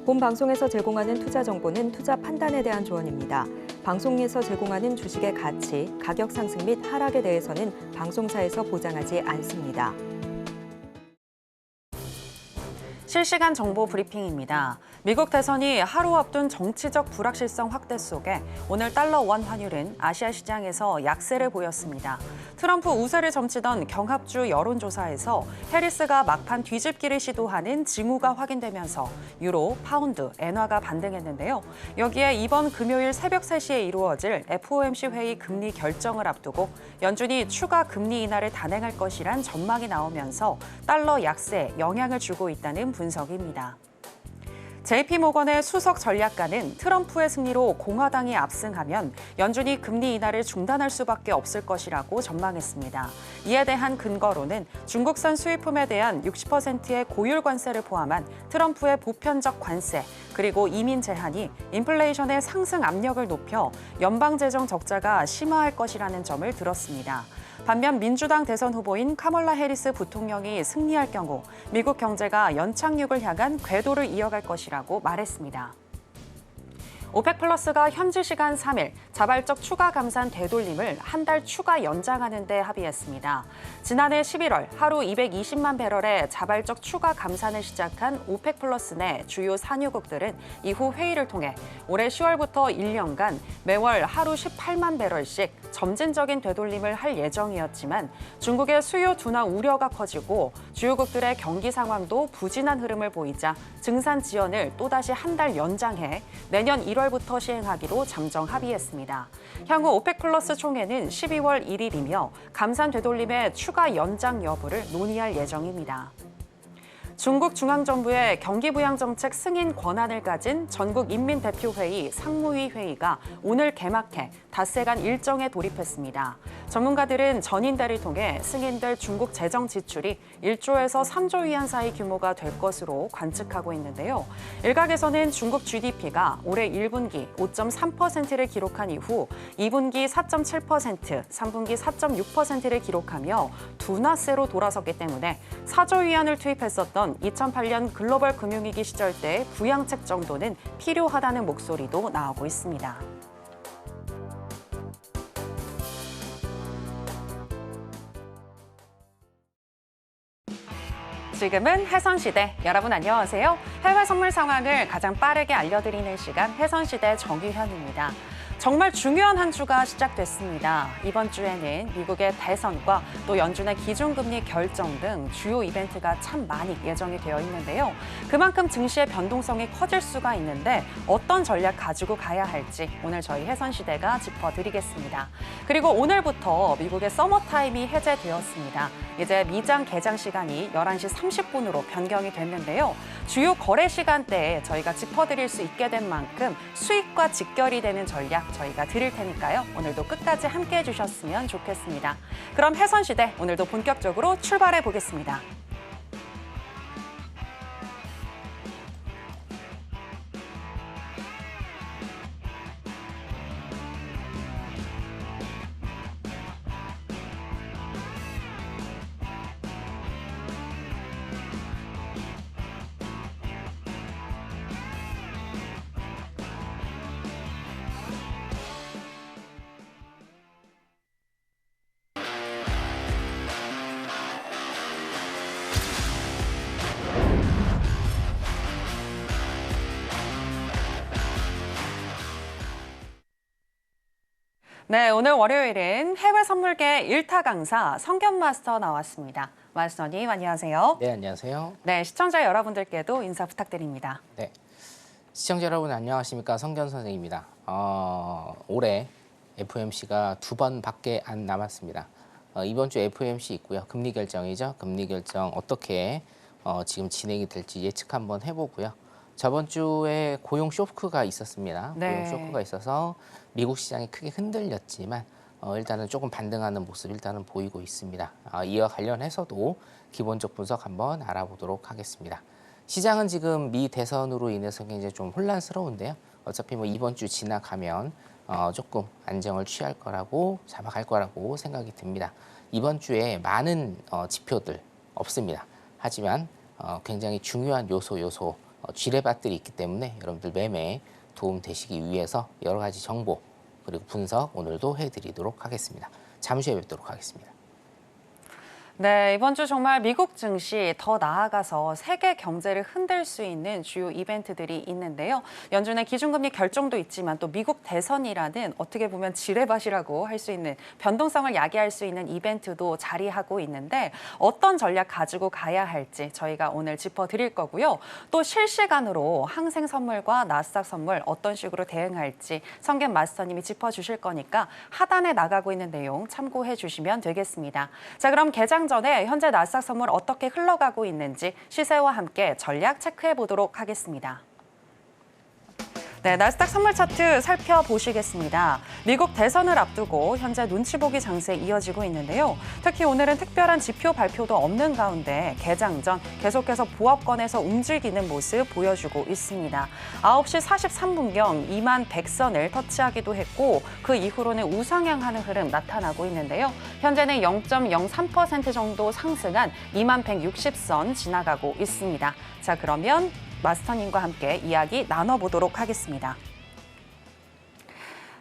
본 방송에서 제공하는 투자 정보는 투자 판단에 대한 조언입니다. 방송에서 제공하는 주식의 가치, 가격 상승 및 하락에 대해서는 방송사에서 보장하지 않습니다. 실시간 정보 브리핑입니다. 미국 대선이 하루 앞둔 정치적 불확실성 확대 속에 오늘 달러 원 환율은 아시아 시장에서 약세를 보였습니다. 트럼프 우세를 점치던 경합주 여론조사에서 해리스가 막판 뒤집기를 시도하는 징후가 확인되면서 유로, 파운드, 엔화가 반등했는데요. 여기에 이번 금요일 새벽 3시에 이루어질 FOMC 회의 금리 결정을 앞두고 연준이 추가 금리 인하를 단행할 것이란 전망이 나오면서 달러 약세에 영향을 주고 있다는 분석입니다. JP모건의 수석 전략가는 트럼프의 승리로 공화당이 압승하면 연준이 금리 인하를 중단할 수밖에 없을 것이라고 전망했습니다. 이에 대한 근거로는 중국산 수입품에 대한 60%의 고율 관세를 포함한 트럼프의 보편적 관세, 그리고 이민 제한이 인플레이션의 상승 압력을 높여 연방재정 적자가 심화할 것이라는 점을 들었습니다. 반면 민주당 대선 후보인 카멀라 해리스 부통령이 승리할 경우 미국 경제가 연착륙을 향한 궤도를 이어갈 것이라고 말했습니다. 오펙 플러스가 현지 시간 3일 자발적 추가 감산 되돌림을 한 달 추가 연장하는 데 합의했습니다. 지난해 11월 하루 220만 배럴의 자발적 추가 감산을 시작한 오펙 플러스 내 주요 산유국들은 이후 회의를 통해 올해 10월부터 1년간 매월 하루 18만 배럴씩 점진적인 되돌림을 할 예정이었지만 중국의 수요 둔화 우려가 커지고 주요국들의 경기 상황도 부진한 흐름을 보이자 증산 지연을 또다시 한 달 연장해 내년 1월부터 시행하기로 잠정 합의했습니다. 향후 오펙 플러스 총회는 12월 1일이며 감산 되돌림의 추가 연장 여부를 논의할 예정입니다. 중국 중앙정부의 경기부양정책 승인 권한을 가진 전국인민대표회의 상무위 회의가 오늘 개막해 닷새간 일정에 돌입했습니다. 전문가들은 전인대를 통해 승인될 중국 재정 지출이 1조에서 3조 위안 사이 규모가 될 것으로 관측하고 있는데요. 일각에서는 중국 GDP가 올해 1분기 5.3%를 기록한 이후 2분기 4.7%, 3분기 4.6%를 기록하며 둔화세로 돌아섰기 때문에 4조 위안을 투입했었던 2008년 글로벌 금융위기 시절 때 부양책 정도는 필요하다는 목소리도 나오고 있습니다. 지금은 해선시대. 여러분 안녕하세요. 해외 선물 상황을 가장 빠르게 알려드리는 시간 해선시대 정유현입니다. 정말 중요한 한 주가 시작됐습니다. 이번 주에는 미국의 대선과 또 연준의 기준금리 결정 등 주요 이벤트가 참 많이 예정이 되어 있는데요. 그만큼 증시의 변동성이 커질 수가 있는데 어떤 전략 가지고 가야 할지 오늘 저희 해선시대가 짚어드리겠습니다. 그리고 오늘부터 미국의 서머타임이 해제되었습니다. 이제 미장 개장 시간이 11시 30분으로 변경이 됐는데요. 주요 거래 시간대에 저희가 짚어드릴 수 있게 된 만큼 수익과 직결이 되는 전략 저희가 드릴 테니까요. 오늘도 끝까지 함께해 주셨으면 좋겠습니다. 그럼 해선시대 오늘도 본격적으로 출발해 보겠습니다. 네, 오늘 월요일은 해외 선물계 1타 강사 성견 마스터 나왔습니다. 마스터님 안녕하세요. 네, 안녕하세요. 네, 시청자 여러분들께도 인사 부탁드립니다. 네, 시청자 여러분 안녕하십니까? 성견 선생입니다. 올해 FOMC가 2번밖에 안 남았습니다. 이번 주 FOMC 있고요. 금리 결정이죠. 금리 결정 어떻게 지금 진행이 될지 예측 한번 해보고요. 저번 주에 고용 쇼크가 있었습니다. 네. 고용 쇼크가 있어서 미국 시장이 크게 흔들렸지만 일단은 조금 반등하는 모습 일단은 보이고 있습니다. 이와 관련해서도 기본적 분석 한번 알아보도록 하겠습니다. 시장은 지금 미 대선으로 인해서 굉장히 좀 혼란스러운데요. 어차피 뭐 이번 주 지나가면 조금 안정을 취할 거라고 잡아갈 거라고 생각이 듭니다. 이번 주에 많은 지표들 없습니다. 하지만 굉장히 중요한 요소 지뢰밭들이 있기 때문에 여러분들 매매에 도움 되시기 위해서 여러 가지 정보 그리고 분석 오늘도 해드리도록 하겠습니다. 잠시 후에 뵙도록 하겠습니다. 네, 이번 주 정말 미국 증시 더 나아가서 세계 경제를 흔들 수 있는 주요 이벤트들이 있는데요. 연준의 기준금리 결정도 있지만 또 미국 대선이라는 어떻게 보면 지뢰밭이라고 할 수 있는 변동성을 야기할 수 있는 이벤트도 자리하고 있는데 어떤 전략 가지고 가야 할지 저희가 오늘 짚어드릴 거고요. 또 실시간으로 항생 선물과 나스닥 선물 어떤 식으로 대응할지 성겐 마스터님이 짚어주실 거니까 하단에 나가고 있는 내용 참고해 주시면 되겠습니다. 자, 그럼 개장 전에 현재 나스닥 선물 어떻게 흘러가고 있는지 시세와 함께 전략 체크해 보도록 하겠습니다. 네, 나스닥 선물 차트 살펴보시겠습니다. 미국 대선을 앞두고 현재 눈치 보기 장세 이어지고 있는데요. 특히 오늘은 특별한 지표 발표도 없는 가운데 개장 전 계속해서 보합권에서 움직이는 모습 보여주고 있습니다. 9시 43분경 2만 100선을 터치하기도 했고 그 이후로는 우상향하는 흐름 나타나고 있는데요. 현재는 0.03% 정도 상승한 2만 160선 지나가고 있습니다. 자, 그러면 마스터님과 함께 이야기 나눠보도록 하겠습니다.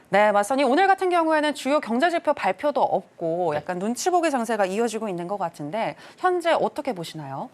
네, 마스터님, 오늘 같은 경우에는 주요 경제지표 발표도 없고 약간 눈치 보기 장세가 이어지고 있는 것 같은데 현재 어떻게 보시나요?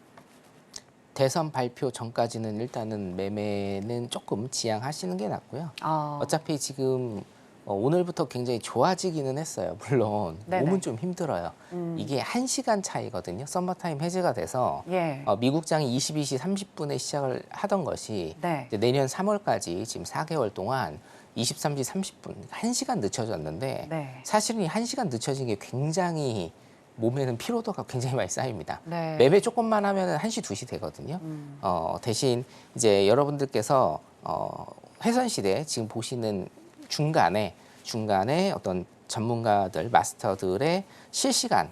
대선 발표 전까지는 일단은 매매는 조금 지양하시는 게 낫고요. 어차피 지금 오늘부터 굉장히 좋아지기는 했어요. 물론 네네. 몸은 좀 힘들어요. 이게 1시간 차이거든요. 썸머타임 해제가 돼서 예. 미국장이 22시 30분에 시작을 하던 것이 네. 이제 내년 3월까지 지금 4개월 동안 23시 30분, 1시간 늦춰졌는데 네. 사실은 이 1시간 늦춰진 게 굉장히 몸에는 피로도가 굉장히 많이 쌓입니다. 네. 매매 조금만 하면 1시, 2시 되거든요. 대신 이제 여러분들께서 회선시대 지금 보시는 중간에 어떤 전문가들, 마스터들의 실시간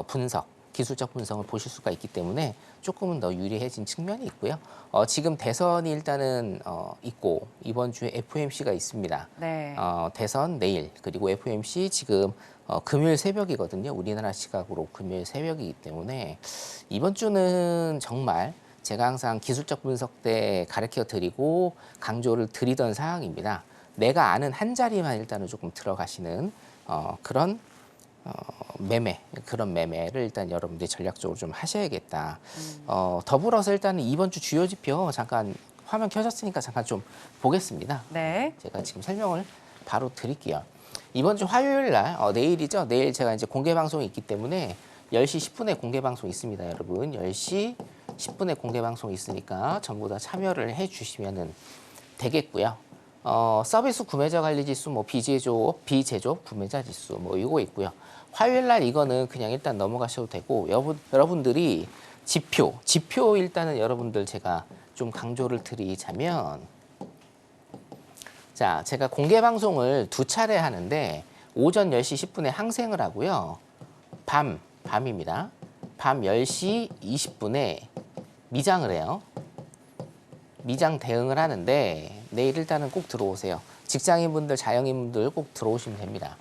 분석, 기술적 분석을 보실 수가 있기 때문에 조금은 더 유리해진 측면이 있고요. 지금 대선이 일단은 있고 이번 주에 FOMC가 있습니다. 네. 대선 내일 그리고 FOMC 지금 금요일 새벽이거든요. 우리나라 시각으로 금요일 새벽이기 때문에 이번 주는 정말 제가 항상 기술적 분석 때 가르쳐 드리고 강조를 드리던 사항입니다. 내가 아는 한 자리만 일단은 조금 들어가시는 그런 매매를 일단 여러분들이 전략적으로 좀 하셔야겠다. 더불어서 일단은 이번 주 주요 지표 잠깐 화면 켜졌으니까 잠깐 좀 보겠습니다. 네. 제가 지금 설명을 바로 드릴게요. 이번 주 화요일 날, 내일이죠. 내일 제가 이제 공개 방송이 있기 때문에 10시 10분에 공개 방송 있습니다, 여러분. 10시 10분에 공개 방송 있으니까 전부 다 참여를 해 주시면 되겠고요. 서비스 구매자 관리 지수, 비제조업 구매자 지수, 이거 있고요. 화요일 날 이거는 그냥 일단 넘어가셔도 되고, 여러분들이 지표 일단은 여러분들 제가 좀 강조를 드리자면, 자, 제가 공개 방송을 2차례 하는데, 오전 10시 10분에 항생을 하고요. 밤입니다. 밤 10시 20분에 미장을 해요. 미장 대응을 하는데 내일 일단은 꼭 들어오세요. 직장인분들, 자영인분들 꼭 들어오시면 됩니다.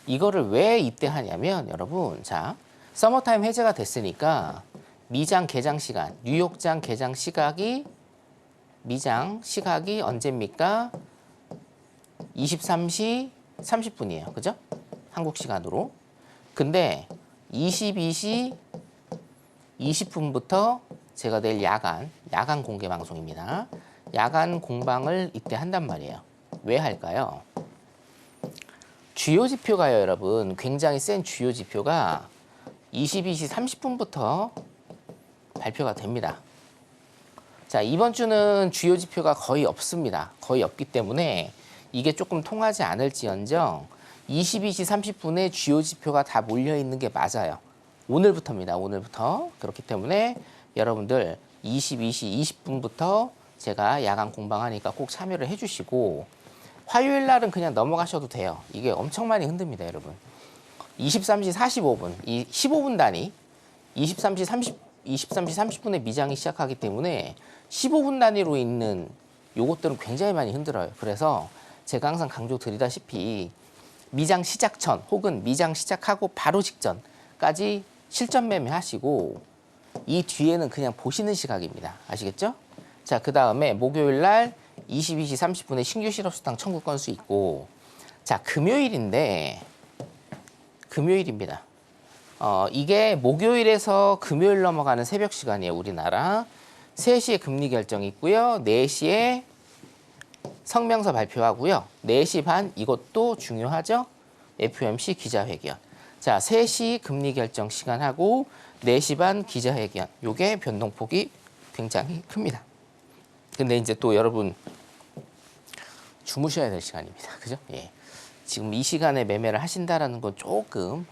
이거를 왜 이때 하냐면 여러분, 자, 서머타임 해제가 됐으니까 미장 개장 시간, 뉴욕장 개장 시각이 미장 시각이 언제입니까? 23시 30분이에요. 그죠? 한국 시간으로. 근데 22시 20분부터 제가 내일 야간 공개 방송입니다. 야간 공방을 이때 한단 말이에요. 왜 할까요? 주요 지표가요, 여러분. 굉장히 센 주요 지표가 22시 30분부터 발표가 됩니다. 자, 이번 주는 주요 지표가 거의 없습니다. 거의 없기 때문에 이게 조금 통하지 않을지언정 22시 30분에 주요 지표가 다 몰려 있는 게 맞아요. 오늘부터입니다. 오늘부터. 그렇기 때문에 여러분들 22시 20분부터 제가 야간 공방하니까 꼭 참여를 해주시고, 화요일 날은 그냥 넘어가셔도 돼요. 이게 엄청 많이 흔듭니다, 여러분. 23시 45분, 이 15분 단위, 23시 30분에 미장이 시작하기 때문에 15분 단위로 있는 요것들은 굉장히 많이 흔들어요. 그래서 제가 항상 강조 드리다시피 미장 시작 전 혹은 미장 시작하고 바로 직전까지 실전 매매 하시고, 이 뒤에는 그냥 보시는 시각입니다. 아시겠죠? 자, 그 다음에 목요일 날 22시 30분에 신규 실업수당 청구 건수 있고, 자, 금요일인데, 금요일입니다. 이게 목요일에서 금요일 넘어가는 새벽 시간이에요, 우리나라. 3시에 금리 결정이 있고요. 4시에 성명서 발표하고요. 4시 반, 이것도 중요하죠? FOMC 기자회견. 자, 3시 금리 결정 시간하고 4시 반 기자회견. 요게 변동폭이 굉장히 큽니다. 근데 이제 또 여러분 주무셔야 될 시간입니다. 그죠? 예. 지금 이 시간에 매매를 하신다라는 건 조금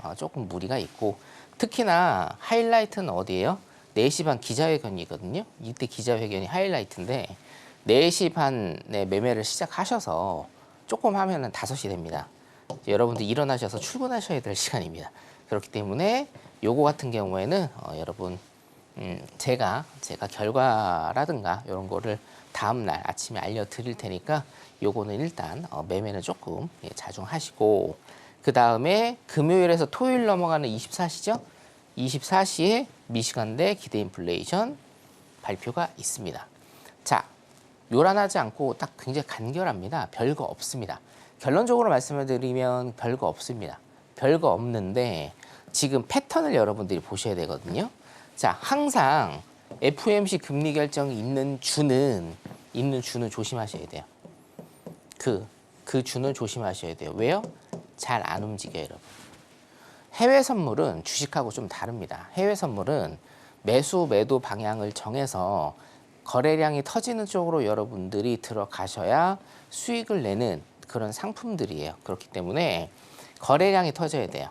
무리가 있고, 특히나 하이라이트는 어디예요? 4시 반 기자회견이거든요. 이때 기자회견이 하이라이트인데 4시 반에 매매를 시작하셔서 조금 하면은 5시 됩니다. 여러분들 일어나셔서 출근하셔야 될 시간입니다. 그렇기 때문에 요거 같은 경우에는 여러분 제가 결과라든가 이런 거를 다음 날 아침에 알려드릴 테니까 요거는 일단 매매는 조금 자중하시고, 그 다음에 금요일에서 토요일 넘어가는 24시죠? 24시에 미시간대 기대 인플레이션 발표가 있습니다. 자, 요란하지 않고 딱 굉장히 간결합니다. 별거 없습니다. 결론적으로 말씀을 드리면 별거 없습니다. 별거 없는데 지금 패턴을 여러분들이 보셔야 되거든요. 자, 항상 FOMC 금리 결정이 있는 주는 조심하셔야 돼요. 그 주는 조심하셔야 돼요. 왜요? 잘 안 움직여요, 여러분. 해외 선물은 주식하고 좀 다릅니다. 해외 선물은 매수, 매도 방향을 정해서 거래량이 터지는 쪽으로 여러분들이 들어가셔야 수익을 내는 그런 상품들이에요. 그렇기 때문에 거래량이 터져야 돼요.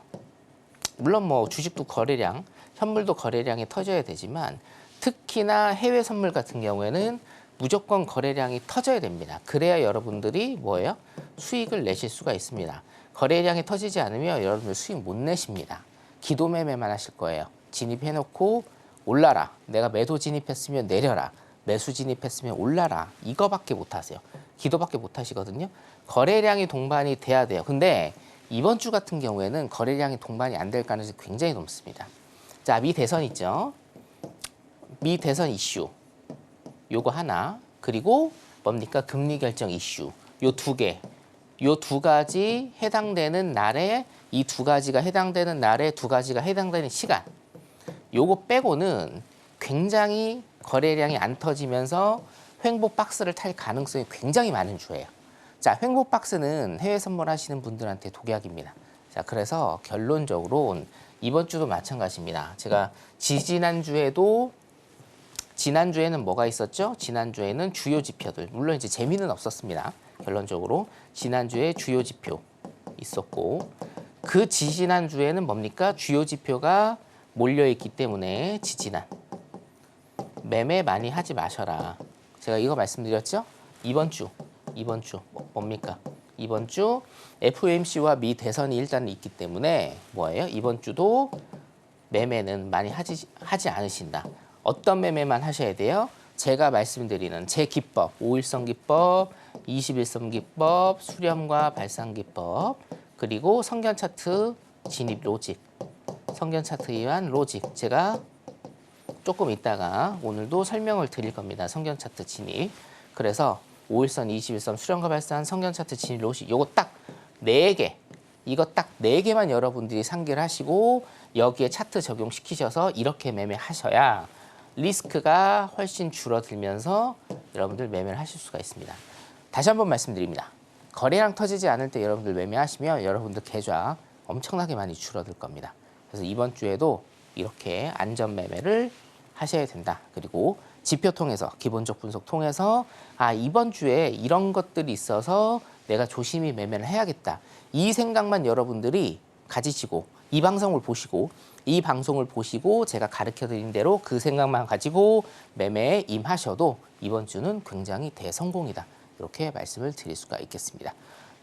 물론 뭐 주식도 거래량, 현물도 거래량이 터져야 되지만 특히나 해외 선물 같은 경우에는 무조건 거래량이 터져야 됩니다. 그래야 여러분들이 뭐예요? 수익을 내실 수가 있습니다. 거래량이 터지지 않으면 여러분들 수익 못 내십니다. 기도 매매만 하실 거예요. 진입해놓고 올라라. 내가 매도 진입했으면 내려라. 매수 진입했으면 올라라. 이거밖에 못 하세요. 기도밖에 못 하시거든요. 거래량이 동반이 돼야 돼요. 근데 이번 주 같은 경우에는 거래량이 동반이 안 될 가능성이 굉장히 높습니다. 자, 미 대선 있죠. 미 대선 이슈. 요거 하나. 그리고 뭡니까? 금리 결정 이슈. 요 두 개. 요 두 가지 해당되는 날에, 이 두 가지가 해당되는 날에 두 가지가 해당되는 시간. 요거 빼고는 굉장히 거래량이 안 터지면서 횡보 박스를 탈 가능성이 굉장히 많은 주예요. 자, 횡보 박스는 해외 선물하시는 분들한테 독약입니다. 자, 그래서 결론적으로 이번 주도 마찬가지입니다. 제가 지난주에는 뭐가 있었죠? 지난주에는 주요 지표들. 물론 이제 재미는 없었습니다. 결론적으로 지난주에 주요 지표 있었고, 그 지지난주에는 뭡니까? 주요 지표가 몰려있기 때문에 지지난 매매 많이 하지 마셔라. 제가 이거 말씀드렸죠? 이번 주 뭡니까? 이번 주 FOMC와 미 대선이 일단 있기 때문에 뭐예요? 이번 주도 매매는 많이 하지 않으신다. 어떤 매매만 하셔야 돼요? 제가 말씀드리는 제 기법, 5일선 기법, 21선 기법, 수렴과 발상 기법, 그리고 성견 차트 진입 로직, 성견 차트에 의한 로직. 제가 조금 있다가 오늘도 설명을 드릴 겁니다. 성견 차트 진입. 그래서 5일선, 21선, 수렴과 발산, 성견 차트 진입 로직. 요거 딱 4개. 이거 딱 4개만 여러분들이 상기를 하시고 여기에 차트 적용시키셔서 이렇게 매매하셔야 리스크가 훨씬 줄어들면서 여러분들 매매를 하실 수가 있습니다. 다시 한번 말씀드립니다. 거래량 터지지 않을 때 여러분들 매매하시면 여러분들 계좌 엄청나게 많이 줄어들 겁니다. 그래서 이번 주에도 이렇게 안전 매매를 하셔야 된다. 그리고 지표 통해서, 기본적 분석 통해서 이번 주에 이런 것들이 있어서 내가 조심히 매매를 해야겠다. 이 생각만 여러분들이 가지시고 이 방송을 보시고 제가 가르쳐드린 대로 그 생각만 가지고 매매에 임하셔도 이번 주는 굉장히 대성공이다. 이렇게 말씀을 드릴 수가 있겠습니다.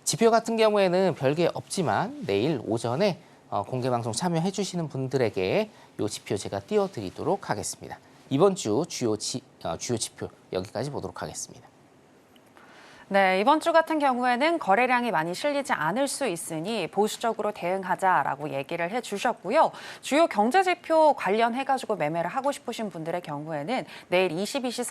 지표 같은 경우에는 별게 없지만 내일 오전에 공개방송 참여해 주시는 분들에게 이 지표 제가 띄워드리도록 하겠습니다. 이번 주 주요 지표 여기까지 보도록 하겠습니다. 네, 이번 주 같은 경우에는 거래량이 많이 실리지 않을 수 있으니 보수적으로 대응하자라고 얘기를 해주셨고요. 주요 경제지표 관련해가지고 매매를 하고 싶으신 분들의 경우에는 내일 22시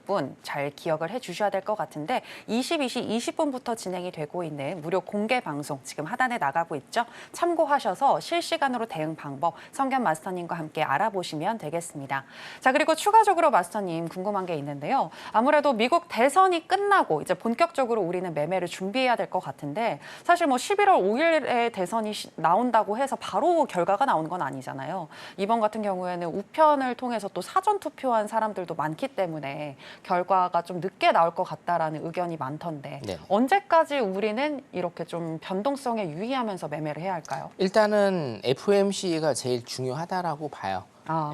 30분 잘 기억을 해주셔야 될 것 같은데 22시 20분부터 진행이 되고 있는 무료 공개 방송 지금 하단에 나가고 있죠. 참고하셔서 실시간으로 대응 방법 성견 마스터님과 함께 알아보시면 되겠습니다. 자, 그리고 추가적으로 마스터님 궁금한 게 있는데요. 아무래도 미국 대선이 끝나고 이제 본격적으로 우리는 매매를 준비해야 될 것 같은데 사실 뭐 11월 5일에 대선이 나온다고 해서 바로 결과가 나온 건 아니잖아요. 이번 같은 경우에는 우편을 통해서 또 사전 투표한 사람들도 많기 때문에 결과가 좀 늦게 나올 것 같다라는 의견이 많던데 네. 언제까지 우리는 이렇게 좀 변동성에 유의하면서 매매를 해야 할까요? 일단은 FOMC가 제일 중요하다라고 봐요.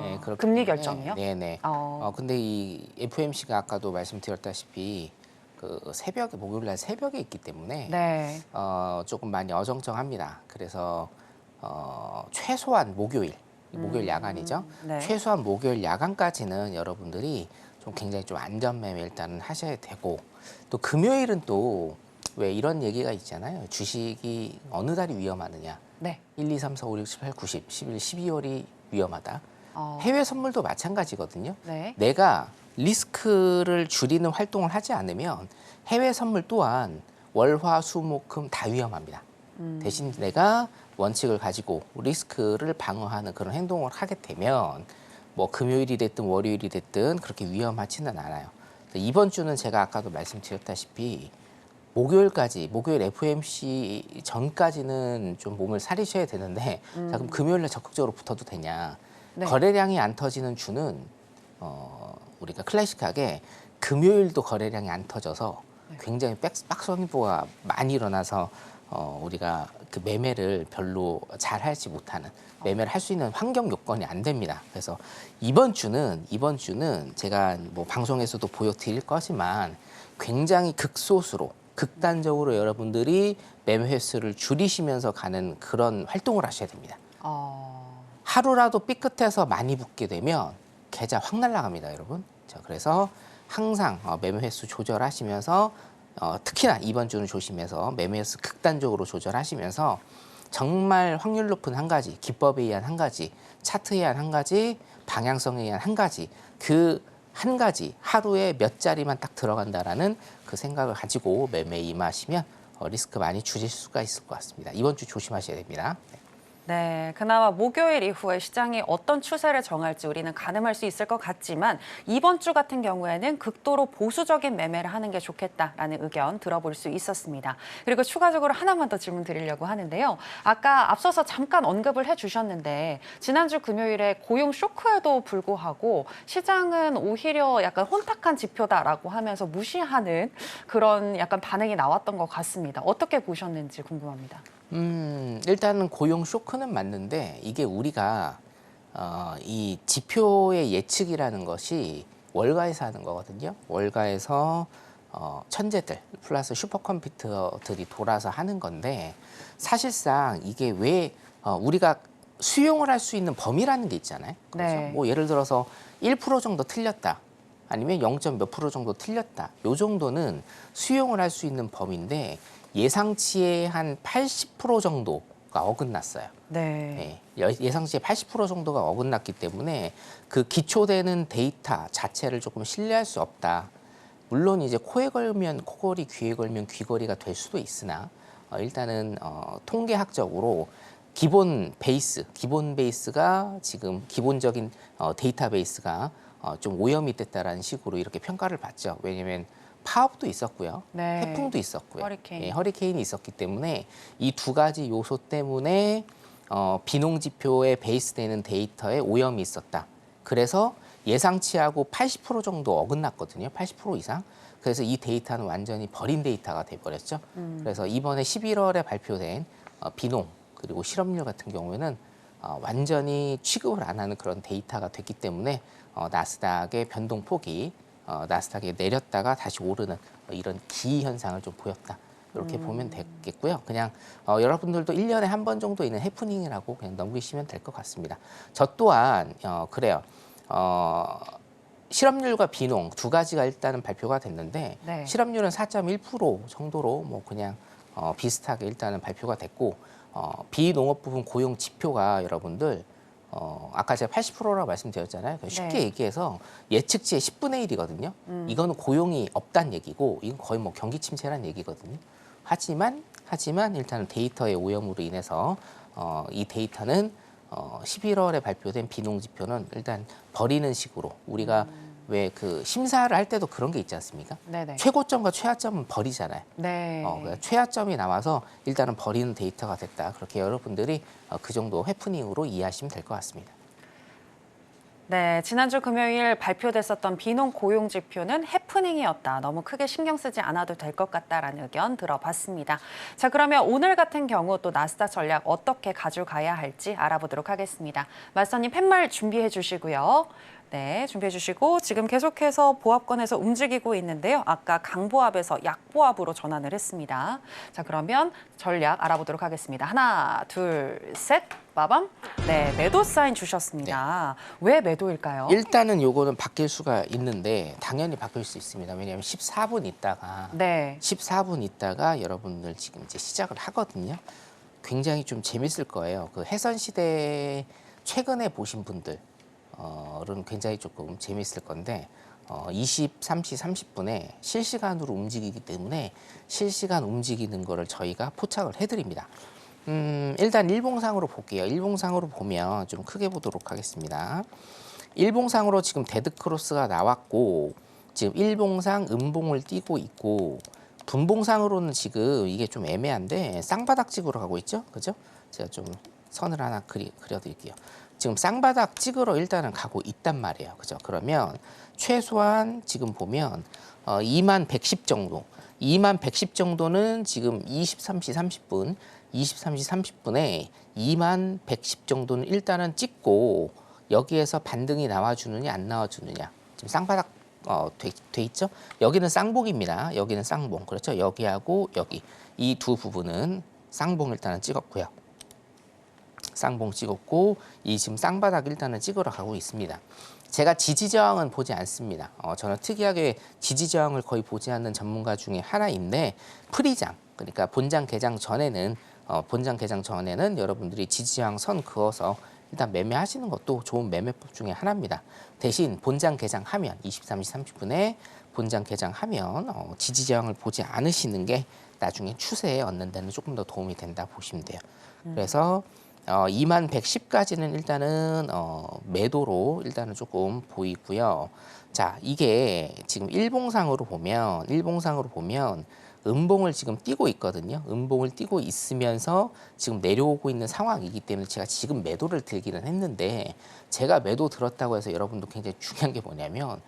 네, 그렇기 금리 때문에, 결정이요? 네네. 근데 이 FOMC가 아까도 말씀드렸다시피 그 새벽에 목요일날 새벽에 있기 때문에 네. 조금 많이 어정쩡합니다. 그래서 최소한 목요일 야간이죠. 네. 최소한 목요일 야간까지는 여러분들이 좀 굉장히 좀 안전 매매 일단은 하셔야 되고 또 금요일은 또 왜 이런 얘기가 있잖아요. 주식이 어느 달이 위험하느냐. 네. 1, 2, 3, 4, 5, 6, 7, 8, 9, 10, 11, 12월이 위험하다. 어, 해외 선물도 마찬가지거든요. 네. 내가 리스크를 줄이는 활동을 하지 않으면 해외 선물 또한 월, 화, 수, 목, 금 다 위험합니다. 대신 내가 원칙을 가지고 리스크를 방어하는 그런 행동을 하게 되면 뭐 금요일이 됐든 월요일이 됐든 그렇게 위험하지는 않아요. 이번 주는 제가 아까도 말씀드렸다시피 목요일 FOMC 전까지는 좀 몸을 사리셔야 되는데 자, 그럼 금요일에 적극적으로 붙어도 되냐. 네. 거래량이 안 터지는 주는 우리가 클래식하게 금요일도 거래량이 안 터져서 굉장히 박스형보가 많이 일어나서 우리가 그 매매를 별로 잘 하지 못하는 매매를 할 수 있는 환경 요건이 안 됩니다. 그래서 이번 주는 제가 뭐 방송에서도 보여드릴 거지만 굉장히 극단적으로 여러분들이 매매 횟수를 줄이시면서 가는 그런 활동을 하셔야 됩니다. 하루라도 삐끗해서 많이 붙게 되면 계좌 확 날아갑니다, 여러분. 그래서 항상 매매 횟수 조절하시면서 특히나 이번 주는 조심해서 매매 횟수 극단적으로 조절하시면서 정말 확률 높은 한 가지, 기법에 의한 한 가지, 차트에 의한 한 가지, 방향성에 의한 한 가지, 그 한 가지 하루에 몇 자리만 딱 들어간다라는 그 생각을 가지고 매매에 임하시면 리스크 많이 줄일 수가 있을 것 같습니다. 이번 주 조심하셔야 됩니다. 네, 그나마 목요일 이후에 시장이 어떤 추세를 정할지 우리는 가늠할 수 있을 것 같지만 이번 주 같은 경우에는 극도로 보수적인 매매를 하는 게 좋겠다라는 의견 들어볼 수 있었습니다. 그리고 추가적으로 하나만 더 질문 드리려고 하는데요. 아까 앞서서 잠깐 언급을 해주셨는데 지난주 금요일에 고용 쇼크에도 불구하고 시장은 오히려 약간 혼탁한 지표다라고 하면서 무시하는 그런 약간 반응이 나왔던 것 같습니다. 어떻게 보셨는지 궁금합니다. 일단은 고용 쇼크는 맞는데 이게 우리가 이 지표의 예측이라는 것이 월가에서 하는 거거든요. 월가에서 천재들 플러스 슈퍼컴퓨터들이 돌아서 하는 건데 사실상 이게 왜 우리가 수용을 할 수 있는 범위라는 게 있잖아요. 그렇죠? 네. 뭐 예를 들어서 1% 정도 틀렸다. 아니면 0. 몇 프로 정도 틀렸다. 요 정도는 수용을 할 수 있는 범위인데 예상치의 한 80% 정도가 어긋났어요. 네. 예상치의 80% 정도가 어긋났기 때문에 그 기초되는 데이터 자체를 조금 신뢰할 수 없다. 물론 이제 코에 걸면 코걸이, 귀에 걸면 귀걸이가 될 수도 있으나 일단은 통계학적으로 기본 베이스가 지금 기본적인 데이터베이스가 좀 오염이 됐다라는 식으로 이렇게 평가를 받죠. 왜냐하면 파업도 있었고요. 네. 태풍도 있었고요. 허리케인. 허리케인이 있었기 때문에 이 두 가지 요소 때문에 비농 지표에 베이스되는 데이터에 오염이 있었다. 그래서 예상치하고 80% 정도 어긋났거든요. 80% 이상. 그래서 이 데이터는 완전히 버린 데이터가 돼버렸죠. 그래서 이번에 11월에 발표된 비농 그리고 실업률 같은 경우에는 완전히 취급을 안 하는 그런 데이터가 됐기 때문에 나스닥의 변동폭이 나스닥에 내렸다가 다시 오르는 이런 기현상을 좀 보였다. 이렇게 보면 되겠고요. 그냥 여러분들도 1년에 한 번 정도 있는 해프닝이라고 그냥 넘기시면 될 것 같습니다. 저 또한 그래요. 실업률과 비농 두 가지가 일단은 발표가 됐는데 네. 실업률은 4.1% 정도로 뭐 그냥 비슷하게 일단은 발표가 됐고 비농업 부분 고용 지표가 여러분들 아까 제가 80%라고 말씀드렸잖아요. 쉽게 네. 얘기해서 예측치의 10분의 1이거든요. 이거는 고용이 없다는 얘기고 이건 거의 뭐 경기 침체란 얘기거든요. 하지만 일단은 데이터의 오염으로 인해서 이 데이터는 11월에 발표된 비농 지표는 일단 버리는 식으로 우리가 왜 그 심사를 할 때도 그런 게 있지 않습니까? 네네. 최고점과 최하점은 버리잖아요. 네. 그러니까 최하점이 나와서 일단은 버리는 데이터가 됐다. 그렇게 여러분들이 그 정도 해프닝으로 이해하시면 될 것 같습니다. 네, 지난주 금요일 발표됐었던 비농 고용 지표는 해프닝이었다. 너무 크게 신경 쓰지 않아도 될 것 같다라는 의견 들어봤습니다. 자, 그러면 오늘 같은 경우 또 나스닥 전략 어떻게 가져가야 할지 알아보도록 하겠습니다. 마스터님 팻말 준비해 주시고요. 네, 준비해 주시고 지금 계속해서 보합권에서 움직이고 있는데요. 아까 강보합에서 약보합으로 전환을 했습니다. 자, 그러면 전략 알아보도록 하겠습니다. 하나, 둘, 셋, 빠밤. 네, 매도 사인 주셨습니다. 왜 매도일까요? 일단은 요거는 바뀔 수가 있는데 당연히 바뀔 수 있습니다. 왜냐하면 14분 있다가 네. 14분 있다가 여러분들 지금 이제 시작을 하거든요. 굉장히 좀 재밌을 거예요. 그 해선시대 최근에 보신 분들은 굉장히 조금 재밌을 건데 23시 30분에 실시간으로 움직이기 때문에 실시간 움직이는 거를 저희가 포착을 해드립니다. 일단 일봉상으로 볼게요. 일봉상으로 보면 좀 크게 보도록 하겠습니다. 일봉상으로 지금 데드크로스가 나왔고 지금 일봉상 음봉을 띄고 있고 분봉상으로는 지금 이게 좀 애매한데 쌍바닥 찍으러 가고 있죠. 그죠? 제가 좀 선을 하나 그려드릴게요. 지금 쌍바닥 찍으러 일단은 가고 있단 말이에요. 그죠? 그러면 최소한 지금 보면 2110 정도 2110 정도는 지금 23시 30분 23시 30분에 2110 정도는 일단은 찍고 여기에서 반등이 나와주느냐 안 나와주느냐 지금 쌍바닥 돼 있죠? 여기는 쌍봉입니다. 여기는 쌍봉 그렇죠? 여기하고 여기 이 두 부분은 쌍봉 일단은 찍었고요. 쌍봉 찍었고 이 지금 쌍바닥 일단은 찍으러 가고 있습니다. 제가 지지저항은 보지 않습니다. 저는 특이하게 지지저항을 거의 보지 않는 전문가 중에 하나인데 프리장 그러니까 본장 개장 전에는 여러분들이 지지저항 선 그어서 일단 매매하시는 것도 좋은 매매법 중에 하나입니다. 대신 본장 개장하면 23시 30분에 본장 개장하면 지지저항을 보지 않으시는 게 나중에 추세에 얻는 데는 조금 더 도움이 된다 보시면 돼요. 그래서 2110까지는 일단은 매도로 일단은 조금 보이고요. 자, 이게 지금 일봉상으로 보면 음봉을 지금 띄고 있거든요. 음봉을 띄고 있으면서 지금 내려오고 있는 상황이기 때문에 제가 지금 매도를 들기는 했는데 제가 매도 들었다고 해서 여러분도 굉장히 중요한 게 뭐냐면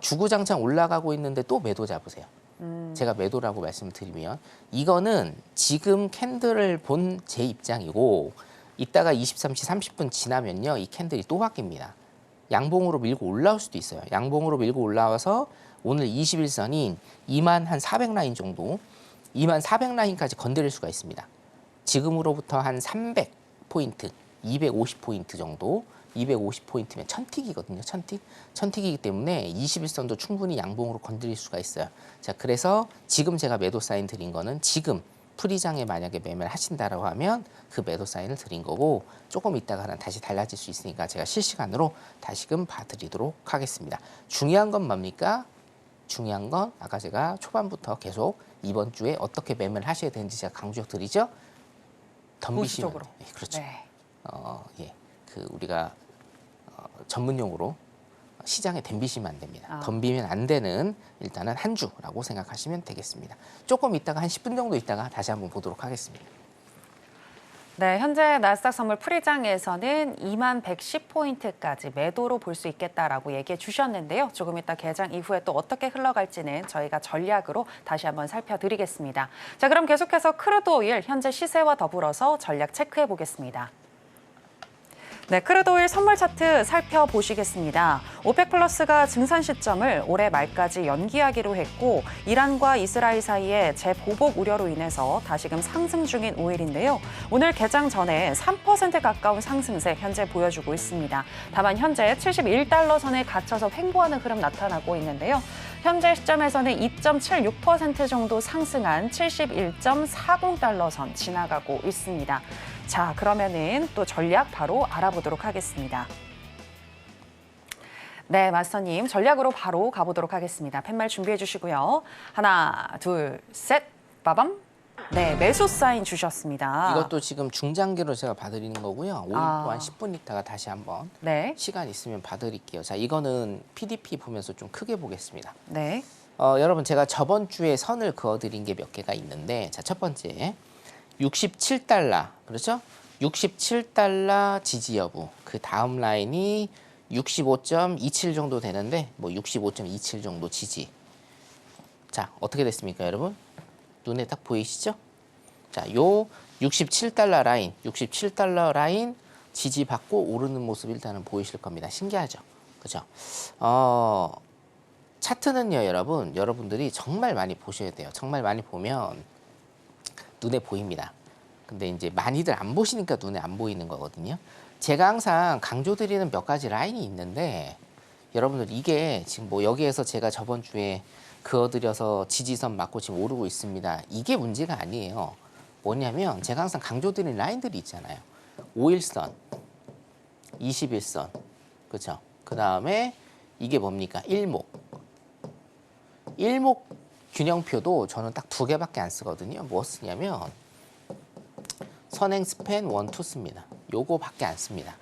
주구장창 올라가고 있는데 또 매도 잡으세요. 제가 매도라고 말씀드리면 이거는 지금 캔들을 본 제 입장이고 이따가 23시 30분 지나면요. 이 캔들이 또 바뀝니다. 양봉으로 밀고 올라올 수도 있어요. 양봉으로 밀고 올라와서 오늘 21선인 2만400라인 정도 2만400라인까지 건드릴 수가 있습니다. 지금으로부터 한 300포인트 250포인트 정도 250포인트면 천틱이거든요. 천틱이기 때문에 21선도 충분히 양봉으로 건드릴 수가 있어요. 자, 그래서 지금 제가 매도 사인 드린 거는 지금 프리장에 만약에 매매를 하신다라고 하면 그 매도 사인을 드린 거고 조금 있다가는 다시 달라질 수 있으니까 제가 실시간으로 다시금 봐드리도록 하겠습니다. 중요한 건 뭡니까? 중요한 건 아까 제가 초반부터 계속 이번 주에 어떻게 매매를 하셔야 되는지 제가 강조 드리죠. 덤비시면 보수적으로. 예, 그렇죠. 네. 예, 그 우리가 전문용어로 시장에 덤비시면 안 됩니다. 덤비면 안 되는 일단은 한 주라고 생각하시면 되겠습니다. 조금 있다가 한 10분 정도 있다가 다시 한번 보도록 하겠습니다. 네, 현재 나스닥 선물 프리장에서는 2110포인트까지 매도로 볼 수 있겠다라고 얘기해 주셨는데요. 조금 이따 개장 이후에 또 어떻게 흘러갈지는 저희가 전략으로 다시 한번 살펴드리겠습니다. 자, 그럼 계속해서 크루드 오일 현재 시세와 더불어서 전략 체크해 보겠습니다. 네, 크루드오일 선물 차트 살펴보시겠습니다. 오펙 플러스가 증산 시점을 올해 말까지 연기하기로 했고 이란과 이스라엘 사이에 재보복 우려로 인해서 다시금 상승 중인 오일인데요. 오늘 개장 전에 3% 가까운 상승세 현재 보여주고 있습니다. 다만 현재 71달러 선에 갇혀서 횡보하는 흐름 나타나고 있는데요. 현재 시점에서는 2.76% 정도 상승한 71.40달러 선 지나가고 있습니다. 자, 그러면은 또 전략 바로 알아보도록 하겠습니다. 네, 마스터님 전략으로 바로 가보도록 하겠습니다. 팻말 준비해 주시고요. 하나, 둘, 셋, 빠밤. 네, 매수 사인 주셨습니다. 이것도 지금 중장기로 제가 봐드리는 거고요. 5일 동안 10분 있다가 다시 한번 네, 시간 있으면 봐드릴게요. 자, 이거는 PDP 보면서 좀 크게 보겠습니다. 네, 여러분 제가 저번 주에 선을 그어드린 게 몇 개가 있는데 자, 첫 번째 67달러 그렇죠? 67달러 지지 여부 그 다음 라인이 65.27 정도 되는데 뭐 65.27 정도 지지. 자, 어떻게 됐습니까, 여러분? 눈에 딱 보이시죠? 자, 요 67달러 라인, 67달러 라인 지지받고 오르는 모습 일단은 보이실 겁니다. 신기하죠? 그죠? 차트는요, 여러분들이 정말 많이 보셔야 돼요. 정말 많이 보면 눈에 보입니다. 근데 이제 많이들 안 보시니까 눈에 안 보이는 거거든요. 제가 항상 강조드리는 몇 가지 라인이 있는데 여러분들 이게 지금 뭐 여기에서 제가 저번 주에 그어드려서 지지선 맞고 지금 오르고 있습니다. 이게 문제가 아니에요. 뭐냐면 제가 항상 강조드리는 라인들이 있잖아요. 5일선, 21선, 그렇죠? 그 다음에 이게 뭡니까? 일목 균형표도 저는 딱 2개밖에 안 쓰거든요. 뭐 쓰냐면 선행 스팬 1, 2 씁니다. 요거밖에 안 씁니다.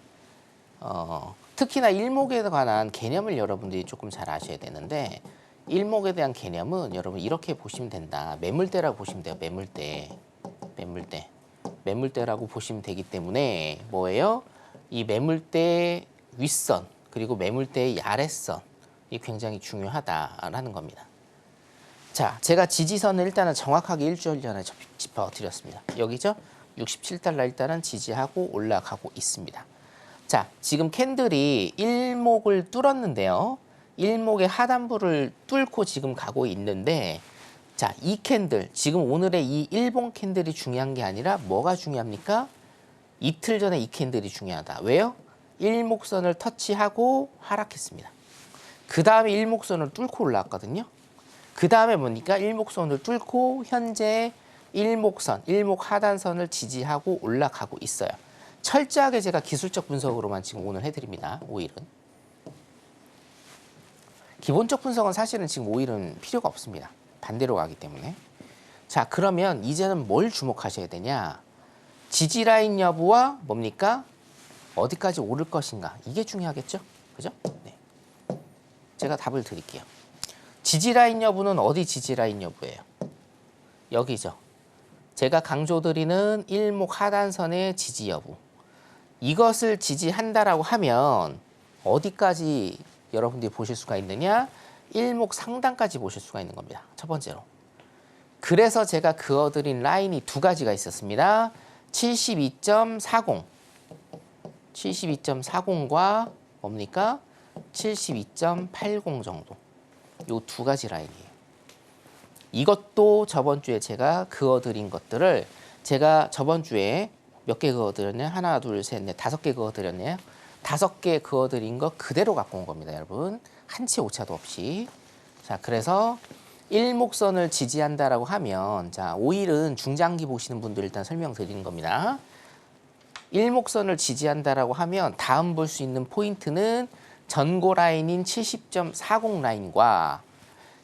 특히나 일목에 관한 개념을 여러분들이 조금 잘 아셔야 되는데 일목에 대한 개념은 여러분 이렇게 보시면 된다. 매물대라고 보시면 돼요. 매물대라고 보시면 되기 때문에 뭐예요? 이 매물대 윗선 그리고 매물대의 아랫선 이 굉장히 중요하다라는 겁니다. 자, 제가 지지선을 일단은 정확하게 일주일 전에 짚어드렸습니다. 여기죠? 67달러 일단은 지지하고 올라가고 있습니다. 자, 지금 캔들이 일목을 뚫었는데요. 일목의 하단부를 뚫고 지금 가고 있는데 자, 이 캔들, 지금 오늘의 이 일봉 캔들이 중요한 게 아니라 뭐가 중요합니까? 이틀 전에 이 캔들이 중요하다. 왜요? 일목선을 터치하고 하락했습니다. 그 다음에 일목선을 뚫고 올라왔거든요. 그 다음에 뭡니까? 일목선을 뚫고 현재 일목 하단선을 지지하고 올라가고 있어요. 철저하게 제가 기술적 분석으로만 지금 오늘 해드립니다. 5일은. 기본적 분석은 사실은 지금 5일은 필요가 없습니다. 반대로 가기 때문에. 자, 그러면 이제는 뭘 주목하셔야 되냐? 지지 라인 여부와 뭡니까? 어디까지 오를 것인가? 이게 중요하겠죠? 그죠? 네. 제가 답을 드릴게요. 지지 라인 여부는 어디 지지 라인 여부예요? 여기죠. 제가 강조드리는 일목 하단선의 지지 여부. 이것을 지지한다라고 하면 어디까지 여러분들이 보실 수가 있느냐? 일목 상단까지 보실 수가 있는 겁니다. 첫 번째로. 그래서 제가 그어드린 라인이 2가지가 있었습니다. 72.40. 72.40과 뭡니까? 72.80 정도. 요 2가지 라인이에요. 이것도 저번 주에 제가 그어드린 것들을 제가 저번 주에 몇 개 그어드렸냐? 하나, 둘, 셋, 넷, 5개 그어드렸네요. 5개 그어드린 거 그대로 갖고 온 겁니다, 여러분. 한치 오차도 없이. 자, 그래서 일목선을 지지한다라고 하면 자, 5일은 중장기 보시는 분들 일단 설명드리는 겁니다. 일목선을 지지한다라고 하면 다음 볼 수 있는 포인트는 전고 라인인 70.40 라인과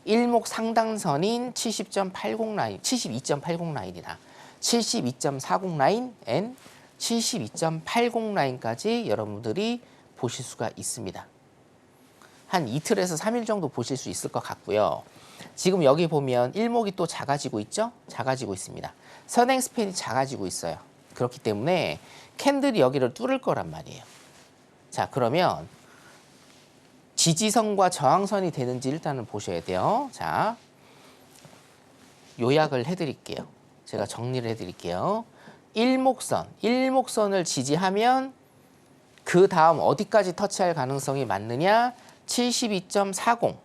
일목 상단선인 70.80 라인, 72.80 라인이다. 72.40 라인 앤 72.80 라인까지 여러분들이 보실 수가 있습니다. 한 이틀에서 3일 정도 보실 수 있을 것 같고요. 지금 여기 보면 일목이 또 작아지고 있죠? 작아지고 있습니다. 선행 스팬이 작아지고 있어요. 그렇기 때문에 캔들이 여기를 뚫을 거란 말이에요. 자, 그러면 지지선과 저항선이 되는지 일단은 보셔야 돼요. 자, 요약을 해드릴게요. 제가 정리를 해드릴게요. 일목선을 지지하면 그 다음 어디까지 터치할 가능성이 많느냐? 72.40.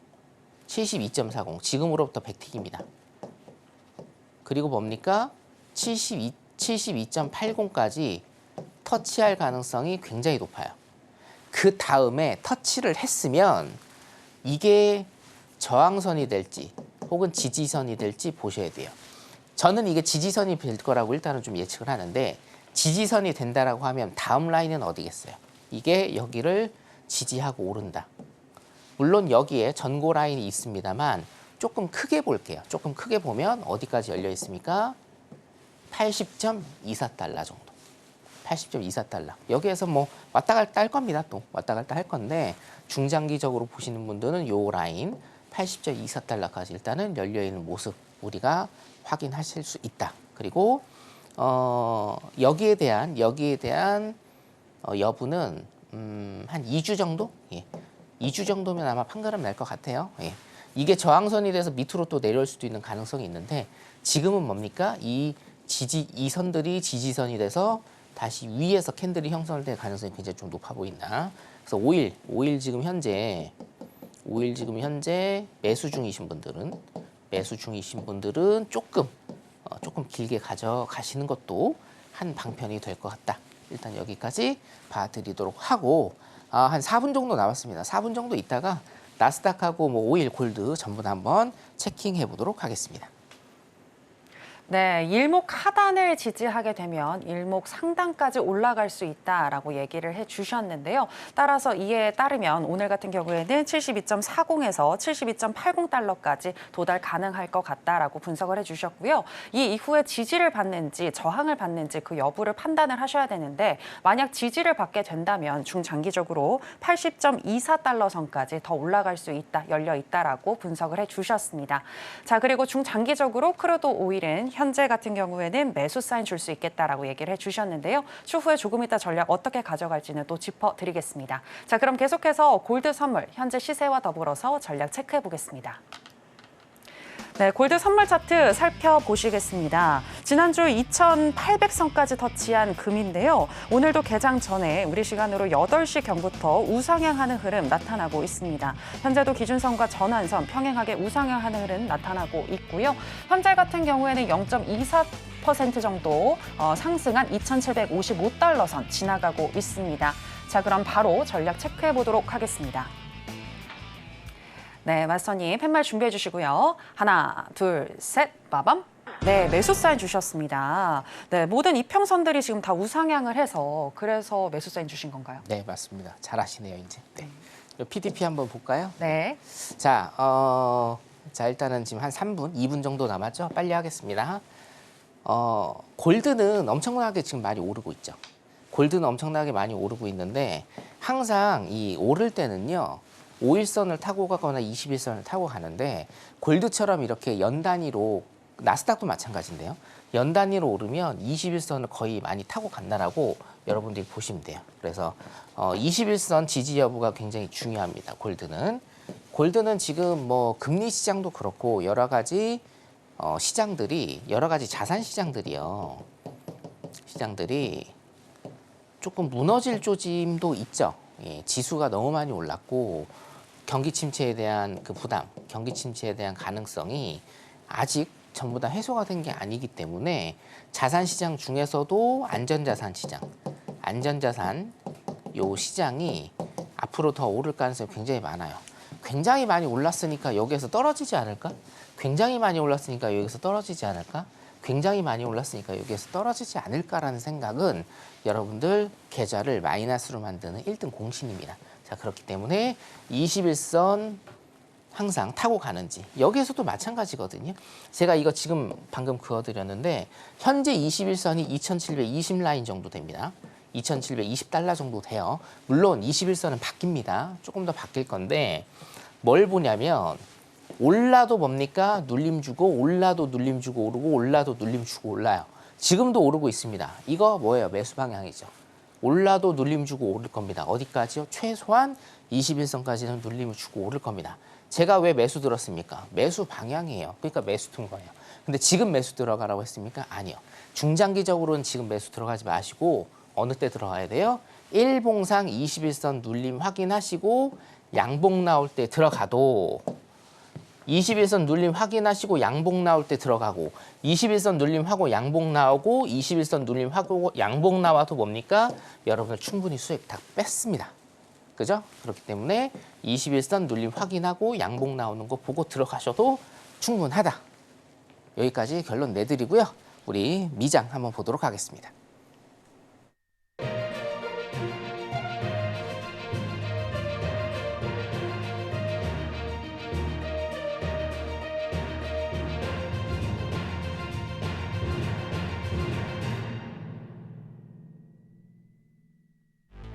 72.40. 지금으로부터 100틱입니다. 그리고 뭡니까? 72.80까지 터치할 가능성이 굉장히 높아요. 그 다음에 터치를 했으면 이게 저항선이 될지 혹은 지지선이 될지 보셔야 돼요. 저는 이게 지지선이 될 거라고 일단은 좀 예측을 하는데 지지선이 된다라고 하면 다음 라인은 어디겠어요? 이게 여기를 지지하고 오른다. 물론 여기에 전고 라인이 있습니다만 조금 크게 볼게요. 조금 크게 보면 어디까지 열려 있습니까? 80.24달러 정도. 80.24달러. 여기에서 뭐 왔다 갔다 할 겁니다. 또 왔다 갔다 할 건데 중장기적으로 보시는 분들은 요 라인 80.24달러까지 일단은 열려 있는 모습 우리가 확인하실 수 있다. 그리고 여기에 대한 여부는 한 2주 정도? 예. 2주 정도면 아마 판가름 날 것 같아요. 예. 이게 저항선이 돼서 밑으로 또 내려올 수도 있는 가능성이 있는데 지금은 뭡니까? 이 선들이 지지선이 돼서 다시 위에서 캔들이 형성될 가능성이 굉장히 좀 높아 보인다. 그래서 5일 지금 현재 매수 중이신 분들은 조금 길게 가져가시는 것도 한 방편이 될 것 같다. 일단 여기까지 봐드리도록 하고 한 4분 정도 남았습니다. 4분 정도 있다가 나스닥하고 뭐 오일, 골드 전부 다 한번 체킹해 보도록 하겠습니다. 네, 일목 하단을 지지하게 되면 일목 상단까지 올라갈 수 있다라고 얘기를 해주셨는데요. 따라서 이에 따르면 오늘 같은 경우에는 72.40에서 72.80달러까지 도달 가능할 것 같다라고 분석을 해주셨고요. 이 이후에 지지를 받는지 저항을 받는지 그 여부를 판단을 하셔야 되는데 만약 지지를 받게 된다면 중장기적으로 80.24달러 선까지 더 올라갈 수 있다, 열려 있다라고 분석을 해주셨습니다. 자, 그리고 중장기적으로 크루드 오일은 현재 같은 경우에는 매수 사인 줄 수 있겠다라고 얘기를 해주셨는데요. 추후에 조금 이따 전략 어떻게 가져갈지는 또 짚어드리겠습니다. 자, 그럼 계속해서 골드 선물 현재 시세와 더불어서 전략 체크해 보겠습니다. 네, 골드 선물 차트 살펴보시겠습니다. 지난주 2,800선까지 터치한 금인데요. 오늘도 개장 전에 우리 시간으로 8시 경부터 우상향하는 흐름 나타나고 있습니다. 현재도 기준선과 전환선 평행하게 우상향하는 흐름 나타나고 있고요. 현재 같은 경우에는 0.24% 정도 상승한 2,755달러 선 지나가고 있습니다. 자, 그럼 바로 전략 체크해 보도록 하겠습니다. 네, 마스터님 팻말 준비해 주시고요. 하나, 둘, 셋, 빠밤. 네, 매수 사인 주셨습니다. 네, 모든 이평선들이 지금 다 우상향을 해서 그래서 매수 사인 주신 건가요? 네, 맞습니다. 잘하시네요, 이제. 네. PDP 한번 볼까요? 네. 자, 일단은 지금 한 3분, 2분 정도 남았죠? 빨리 하겠습니다. 골드는 엄청나게 지금 많이 오르고 있죠. 골드는 엄청나게 많이 오르고 있는데 항상 이 오를 때는요. 5일선을 타고 가거나 21선을 타고 가는데 골드처럼 이렇게 연 단위로 나스닥도 마찬가지인데요. 연 단위로 오르면 21선을 거의 많이 타고 간다라고 여러분들이 보시면 돼요. 그래서 21선 지지 여부가 굉장히 중요합니다. 골드는 지금 뭐 금리 시장도 그렇고 여러 가지 시장들이 여러 가지 자산 시장들이요. 시장들이 조금 무너질 조짐도 있죠. 예, 지수가 너무 많이 올랐고 경기 침체에 대한 그 부담, 경기 침체에 대한 가능성이 아직 전부 다 해소가 된 게 아니기 때문에 자산 시장 중에서도 안전자산 시장, 요 시장이 앞으로 더 오를 가능성이 굉장히 많아요. 굉장히 많이 올랐으니까 여기에서 떨어지지 않을까? 굉장히 많이 올랐으니까 여기서 떨어지지 않을까? 굉장히 많이 올랐으니까 여기에서 떨어지지 않을까라는 생각은 여러분들 계좌를 마이너스로 만드는 1등 공신입니다. 자, 그렇기 때문에 21선 항상 타고 가는지 여기에서도 마찬가지거든요. 제가 이거 지금 방금 그어드렸는데 현재 21선이 2,720 라인 정도 됩니다. 2,720달러 정도 돼요. 물론 21선은 바뀝니다. 조금 더 바뀔 건데 뭘 보냐면 올라도 뭡니까? 눌림 주고 올라도 눌림 주고 오르고 올라도 눌림 주고 올라요. 지금도 오르고 있습니다. 이거 뭐예요? 매수 방향이죠. 올라도 눌림 주고 오를 겁니다. 어디까지요? 최소한 21선까지는 눌림을 주고 오를 겁니다. 제가 왜 매수 들었습니까? 매수 방향이에요. 그러니까 매수 든 거예요. 근데 지금 매수 들어가라고 했습니까? 아니요. 중장기적으로는 지금 매수 들어가지 마시고 어느 때 들어가야 돼요? 일봉상 21선 눌림 확인하시고 양봉 나올 때 들어가도 21선 눌림 확인하시고 양봉 나올 때 들어가고 21선 눌림하고 양봉 나오고 21선 눌림하고 양봉 나와도 뭡니까? 여러분들 충분히 수익 다 뺐습니다. 그죠? 그렇기 때문에 21선 눌림 확인하고 양봉 나오는 거 보고 들어가셔도 충분하다. 여기까지 결론 내드리고요. 우리 미장 한번 보도록 하겠습니다.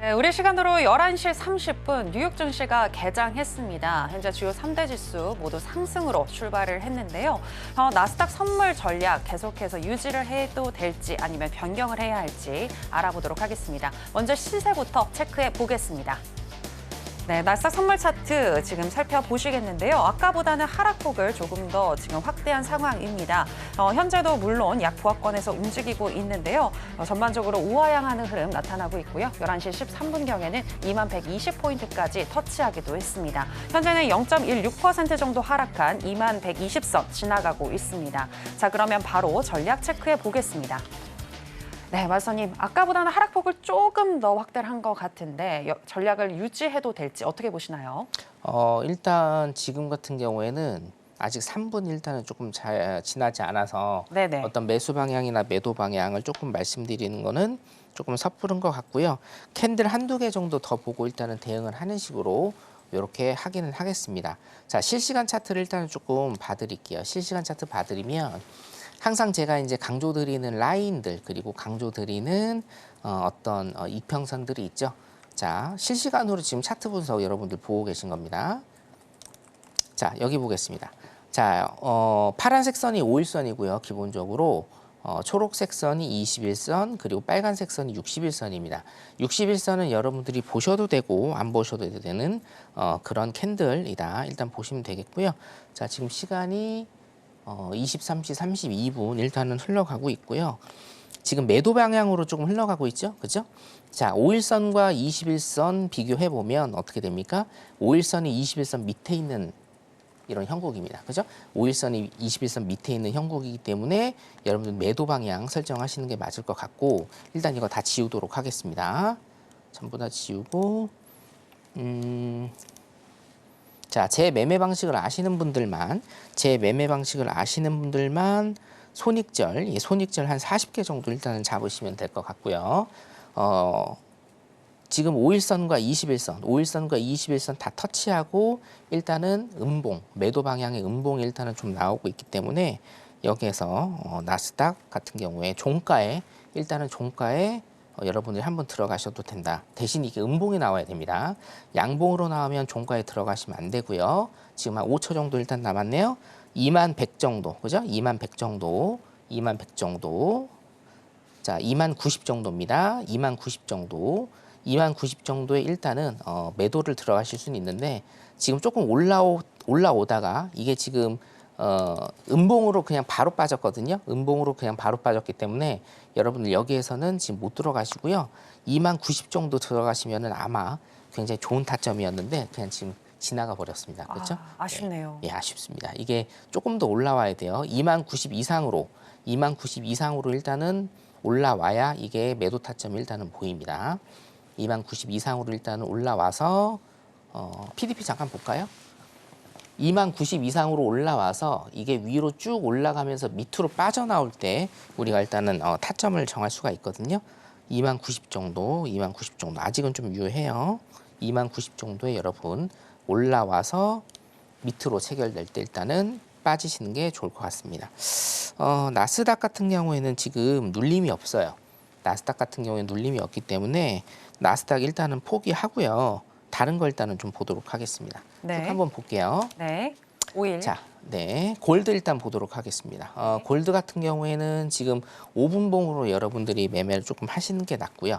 네, 우리 시간으로 11시 30분 뉴욕 증시가 개장했습니다. 현재 주요 3대 지수 모두 상승으로 출발을 했는데요. 나스닥 선물 전략 계속해서 유지를 해도 될지 아니면 변경을 해야 할지 알아보도록 하겠습니다. 먼저 시세부터 체크해 보겠습니다. 네, 나스닥 선물 차트 지금 살펴보시겠는데요. 아까보다는 하락폭을 조금 더 지금 확대한 상황입니다. 현재도 물론 약보합권에서 움직이고 있는데요. 전반적으로 우하향하는 흐름 나타나고 있고요. 11시 13분경에는 2120포인트까지 터치하기도 했습니다. 현재는 0.16% 정도 하락한 2120선 지나가고 있습니다. 자, 그러면 바로 전략 체크해 보겠습니다. 네, 마선님, 아까보다는 하락폭을 조금 더 확대를 한 것 같은데 전략을 유지해도 될지 어떻게 보시나요? 일단 지금 같은 경우에는 아직 3분 일단은 조금 잘 지나지 않아서 네네. 어떤 매수 방향이나 매도 방향을 조금 말씀드리는 거는 조금 섣부른 것 같고요. 캔들 한두 개 정도 더 보고 일단은 대응을 하는 식으로 이렇게 하기는 하겠습니다. 자, 실시간 차트를 일단은 조금 봐드릴게요. 실시간 차트 봐드리면 항상 제가 이제 강조드리는 라인들 그리고 강조드리는 어떤 이평선들이 있죠. 자, 실시간으로 지금 차트 분석 여러분들 보고 계신 겁니다. 자, 여기 보겠습니다. 자, 파란색 선이 5일선이고요. 기본적으로 초록색 선이 21선 그리고 빨간색 선이 61선입니다. 61선은 여러분들이 보셔도 되고 안 보셔도 되는 그런 캔들이다. 일단 보시면 되겠고요. 자, 지금 시간이 23시 32분 일단은 흘러가고 있고요. 지금 매도 방향으로 조금 흘러가고 있죠. 그죠? 자, 5일선과 21선 비교해 보면 어떻게 됩니까? 5일선이 21선 밑에 있는 이런 형국입니다. 그죠? 5일선이 21선 밑에 있는 형국이기 때문에 여러분들 매도 방향 설정하시는 게 맞을 것 같고 일단 이거 다 지우도록 하겠습니다. 전부 다 지우고 자, 제 매매 방식을 아시는 분들만 손익절, 손익절 한 40개 정도 일단은 잡으시면 될 것 같고요. 지금 5일선과 21선 다 터치하고 일단은 음봉, 매도 방향의 음봉이 일단은 좀 나오고 있기 때문에 여기에서 나스닥 같은 경우에 종가에 여러분들이 한번 들어가셔도 된다. 대신 이게 음봉이 나와야 됩니다. 양봉으로 나오면 종가에 들어가시면 안 되고요. 지금 한 5초 정도 일단 남았네요. 2100 정도, 그죠? 2100 정도, 2100 정도. 자, 2090 정도입니다. 2090 정도. 2090 정도에 일단은 매도를 들어가실 수는 있는데 지금 조금 올라오다가 이게 지금 음봉으로 그냥 바로 빠졌거든요. 음봉으로 그냥 바로 빠졌기 때문에 여러분들 여기에서는 지금 못 들어가시고요. 2090 정도 들어가시면은 아마 굉장히 좋은 타점이었는데 그냥 지금 지나가 버렸습니다. 그렇죠? 아쉽네요. 예, 아쉽습니다. 이게 조금 더 올라와야 돼요. 2090 이상으로 일단은 올라와야 이게 매도 타점이 일단은 보입니다. 2090 이상으로 일단은 올라와서 PDP 잠깐 볼까요? 2090 이상으로 올라와서 이게 위로 쭉 올라가면서 밑으로 빠져나올 때 우리가 일단은 타점을 정할 수가 있거든요. 2090 정도 아직은 좀 유효해요. 2090 정도에 여러분 올라와서 밑으로 체결될 때 일단은 빠지시는 게 좋을 것 같습니다. 나스닥 같은 경우에는 지금 눌림이 없어요. 나스닥 같은 경우에는 눌림이 없기 때문에 나스닥 일단은 포기하고요. 다른 거 일단은 좀 보도록 하겠습니다. 네. 한번 볼게요. 네. 5일. 자, 네, 골드 일단 보도록 하겠습니다. 골드 같은 경우에는 지금 5분봉으로 여러분들이 매매를 조금 하시는 게 낫고요.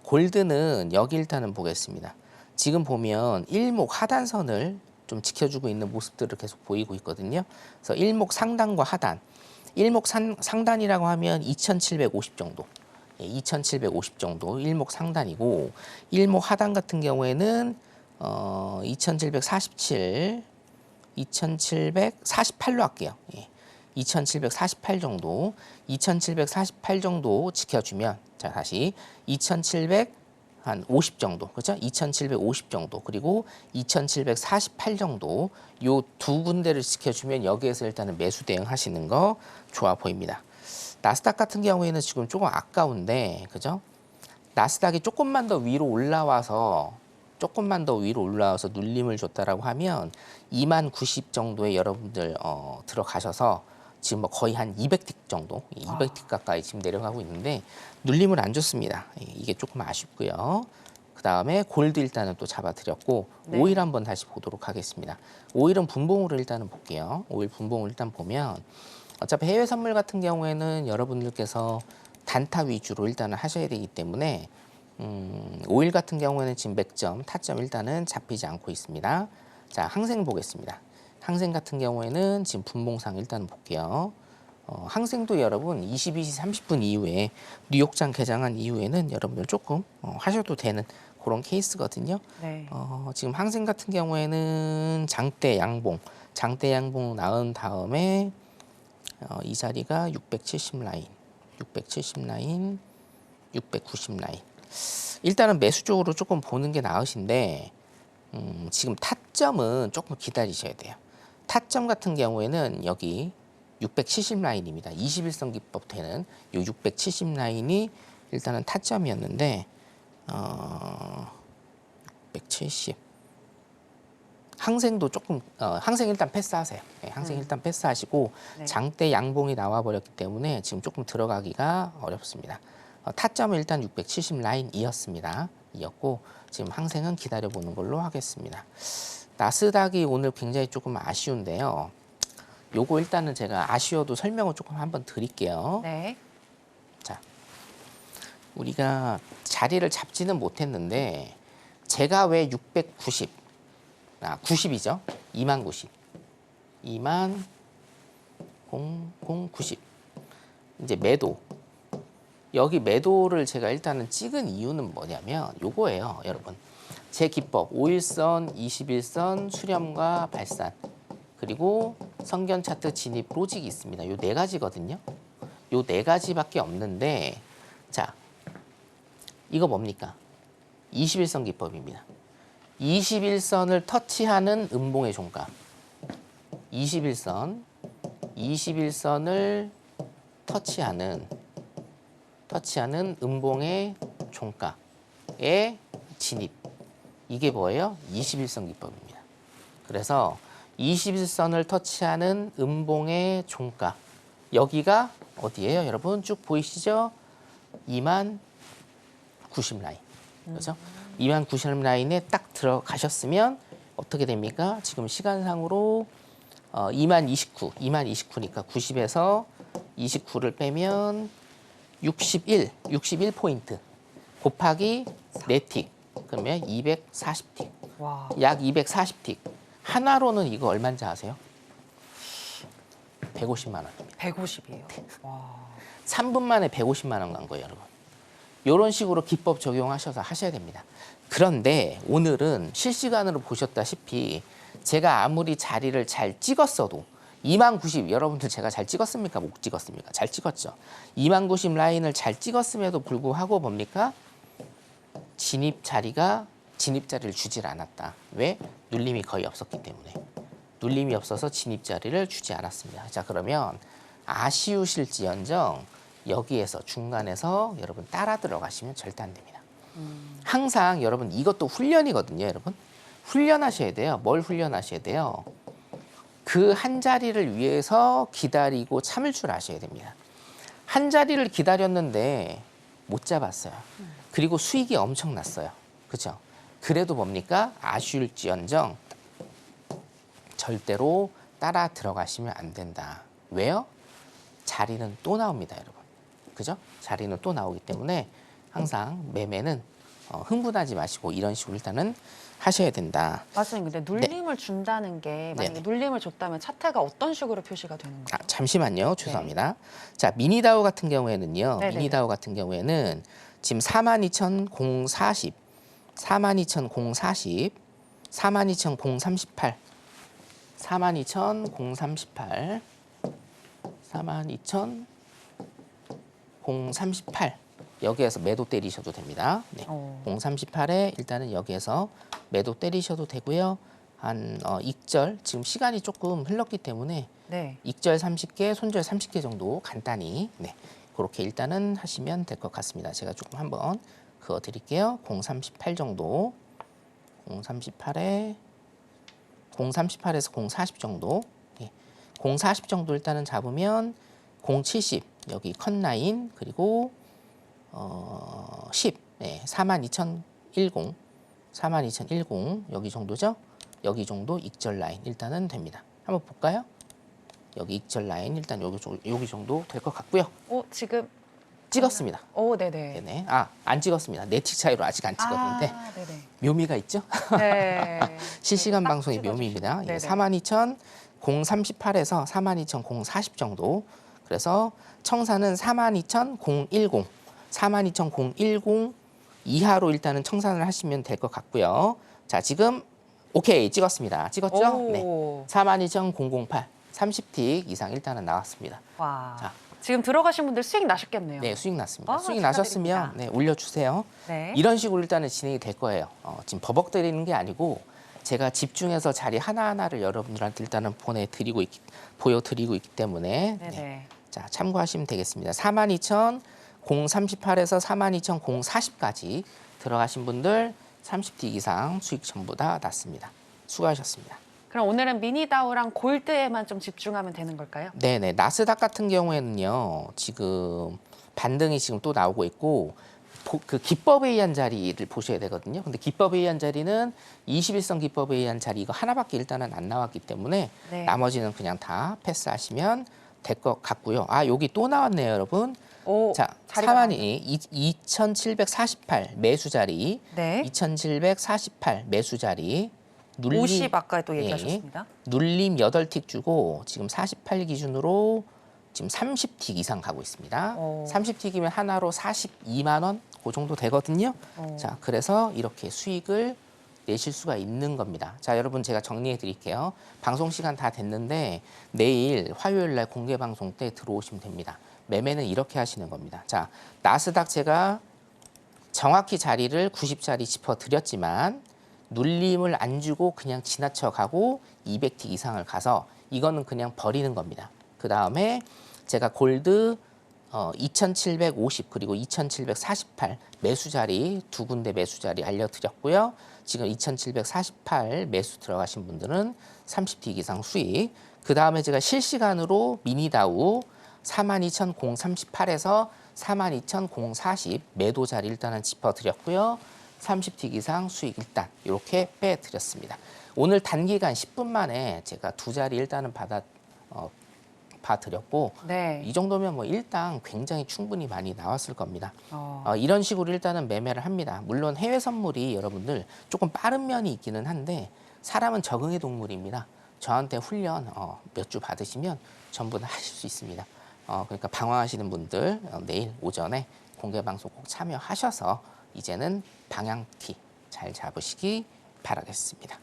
골드는 여기 일단은 보겠습니다. 지금 보면 일목 하단선을 좀 지켜주고 있는 모습들을 계속 보이고 있거든요. 그래서 일목 상단과 하단, 일목 상단이라고 하면 2750 정도. 2,750 정도 일목 상단이고 일목 하단 같은 경우에는 2,747, 2,748로 할게요. 2,748 정도, 2,748 정도 지켜주면 자 다시 2,750 정도, 그렇죠? 2,750 정도 그리고 2,748 정도 요 두 군데를 지켜주면 여기에서 일단은 매수 대응하시는 거 좋아 보입니다. 나스닥 같은 경우에는 지금 조금 아까운데, 그죠? 나스닥이 조금만 더 위로 올라와서 눌림을 줬다라고 하면 2만 90 정도에 여러분들 들어가셔서 지금 뭐 거의 한 200틱 정도, 200틱 가까이 지금 내려가고 있는데 눌림을 안 줬습니다. 이게 조금 아쉽고요. 그 다음에 골드 일단은 또 잡아드렸고 네. 오일 한번 다시 보도록 하겠습니다. 오일은 분봉으로 일단은 볼게요. 오일 분봉을 일단 보면 어차피 해외 선물 같은 경우에는 여러분들께서 단타 위주로 일단은 하셔야 되기 때문에 오일 같은 경우에는 지금 맥점, 타점 일단은 잡히지 않고 있습니다. 자, 항생 보겠습니다. 항생 같은 경우에는 지금 분봉상 일단 볼게요. 항생도 여러분 22시 30분 이후에 뉴욕장 개장한 이후에는 여러분들 조금 하셔도 되는 그런 케이스거든요. 네. 지금 항생 같은 경우에는 장대 양봉 나온 다음에 이 자리가 670 라인, 670 라인, 690 라인. 일단은 매수 쪽으로 조금 보는 게 나으신데 지금 타점은 조금 기다리셔야 돼요. 타점 같은 경우에는 여기 670 라인입니다. 21선 기법 되는 이 670 라인이 일단은 타점이었는데 670 항생도 조금 항생 일단 패스하세요. 네, 항생 일단 패스하시고 네. 장대 양봉이 나와 버렸기 때문에 지금 조금 들어가기가 어렵습니다. 타점은 일단 670 라인이었습니다. 이었고 지금 항생은 기다려보는 걸로 하겠습니다. 나스닥이 오늘 굉장히 조금 아쉬운데요. 요거 일단은 제가 아쉬워도 설명을 조금 한번 드릴게요. 네. 자, 우리가 자리를 잡지는 못했는데 제가 왜 690, 90이죠? 2만 90, 2만 90 이제 매도. 여기 매도를 제가 일단은 찍은 이유는 뭐냐면 요거예요, 여러분. 제 기법 5일선, 21선, 수렴과 발산 그리고 성견 차트 진입 로직이 있습니다. 요 네 가지거든요. 요 네 가지밖에 없는데 자, 이거 뭡니까? 21선 기법입니다. 21선을 터치하는 음봉의 종가. 21선을 터치하는 음봉의 종가의 진입. 이게 뭐예요? 21선 기법입니다. 그래서 21선을 터치하는 음봉의 종가. 여기가 어디예요? 여러분 쭉 보이시죠? 2만 90 라인. 그렇죠? 2만 90 라인에 딱 들어가셨으면 어떻게 됩니까? 지금 시간상으로 2만 29니까 90에서 29를 빼면 61포인트 곱하기 4틱 그러면 240틱. 와. 약 240틱. 하나로는 이거 얼마인지 아세요? 150만 원입니다. 150이에요. 와. 3분 만에 150만 원 간 거예요, 여러분. 이런 식으로 기법 적용하셔서 하셔야 됩니다. 그런데 오늘은 실시간으로 보셨다시피 제가 아무리 자리를 잘 찍었어도 2만 90 여러분들 제가 잘 찍었습니까? 못 찍었습니까? 잘 찍었죠. 2만 90 라인을 잘 찍었음에도 불구하고 뭡니까? 진입 자리를 주질 않았다. 왜? 눌림이 거의 없었기 때문에. 눌림이 없어서 진입 자리를 주지 않았습니다. 자, 그러면 아쉬우실지언정 여기에서 중간에서 여러분 따라 들어가시면 절대 안 됩니다. 항상 여러분 이것도 훈련이거든요, 여러분. 훈련하셔야 돼요. 뭘 훈련하셔야 돼요? 그 한 자리를 위해서 기다리고 참을 줄 아셔야 됩니다. 한 자리를 기다렸는데 못 잡았어요. 그리고 수익이 엄청났어요. 그죠? 그래도 뭡니까? 아쉬울지언정 절대로 따라 들어가시면 안 된다. 왜요? 자리는 또 나옵니다, 여러분. 그죠? 자리는 또 나오기 때문에 항상 매매는 흥분하지 마시고 이런 식으로 일단은 하셔야 된다. 맞습니다. 근데 눌림을 준다는 게 만약에 네네. 눌림을 줬다면 차트가 어떤 식으로 표시가 되는 거예요? 잠시만요. 죄송합니다. 자, 미니다우 같은 경우에는요. 네네네. 미니다우 같은 경우에는 지금 42,040, 42,040, 42,038, 42,038, 42,038 여기에서 매도 때리셔도 됩니다. 네. 038에 일단은 여기에서 매도 때리셔도 되고요. 한 익절 지금 시간이 조금 흘렀기 때문에 네. 익절 30개, 손절 30개 정도 간단히 그렇게 일단은 하시면 될 것 같습니다. 제가 조금 한번 그어 드릴게요. 038 정도, 038에 038에서 040 정도, 040 정도 일단은 잡으면 070 여기 컷라인 그리고 10, 42,010, 42,010 여기 정도죠? 여기 정도 익절 라인 일단은 됩니다. 한번 볼까요? 여기 익절 라인 일단 여기 정도 될 것 같고요. 지금 찍었습니다. 네네. 네네. 안 찍었습니다. 네틱 차이로 아직 안 찍었는데 네네. 묘미가 있죠? 네. 실시간 딱 방송의 찍어주시고. 묘미입니다. 네네. 42,038에서 42,040 정도. 그래서 청산은 42,010, 42,010 이하로 일단은 청산을 하시면 될 것 같고요. 자, 지금 오케이 찍었습니다. 찍었죠? 네. 42,008, 30틱 이상 일단은 나왔습니다. 와. 자. 지금 들어가신 분들 수익 나셨겠네요. 네, 수익 났습니다. 수익 축하드립니다. 나셨으면 올려주세요. 네. 이런 식으로 일단은 진행이 될 거예요. 지금 버벅거리는 게 아니고 제가 집중해서 자리 하나하나를 여러분들한테 일단은 보여드리고 있기 때문에 네네. 자, 참고하시면 되겠습니다. 42,038에서 42,040까지 들어가신 분들 30틱 이상 수익 전부 다 났습니다. 수고하셨습니다. 그럼 오늘은 미니다우랑 골드에만 좀 집중하면 되는 걸까요? 네네. 나스닥 같은 경우에는요. 지금 반등이 지금 또 나오고 있고 그 기법에 의한 자리를 보셔야 되거든요. 근데 기법에 의한 자리는 21선 기법에 의한 자리 이거 하나밖에 일단은 안 나왔기 때문에 네. 나머지는 그냥 다 패스하시면 될 것 같고요. 여기 또 나왔네요, 여러분. 자, 자리가 2,748 매수 자리, 네. 2,748 매수 자리. 50 아까 또 예. 얘기하셨습니다. 눌림 8틱 주고 지금 48 기준으로 지금 30틱 이상 가고 있습니다. 30틱이면 하나로 42만 원, 그 정도 되거든요. 자, 그래서 이렇게 수익을 내실 수가 있는 겁니다. 자, 여러분 제가 정리해 드릴게요. 방송 시간 다 됐는데 내일 화요일 날 공개 방송 때 들어오시면 됩니다. 매매는 이렇게 하시는 겁니다. 자, 나스닥 제가 정확히 자리를 90자리 짚어 드렸지만 눌림을 안 주고 그냥 지나쳐 가고 200틱 이상을 가서 이거는 그냥 버리는 겁니다. 그 다음에 제가 골드 2,750 그리고 2,748 매수 자리 두 군데 매수 자리 알려드렸고요. 지금 2,748 매수 들어가신 분들은 30틱 이상 수익. 그 다음에 제가 실시간으로 미니다우 42,038에서 42,040 매도 자리 일단은 짚어드렸고요. 30틱 이상 수익 일단 이렇게 빼드렸습니다. 오늘 단기간 10분 만에 제가 두 자리 일단은 봐드렸고 네. 이 정도면 뭐 일당 굉장히 충분히 많이 나왔을 겁니다. 이런 식으로 일단은 매매를 합니다. 물론 해외 선물이 여러분들 조금 빠른 면이 있기는 한데 사람은 적응의 동물입니다. 저한테 훈련 몇 주 받으시면 전부 다 하실 수 있습니다. 그러니까 방황하시는 분들 내일 오전에 공개 방송 꼭 참여하셔서 이제는 방향키 잘 잡으시기 바라겠습니다.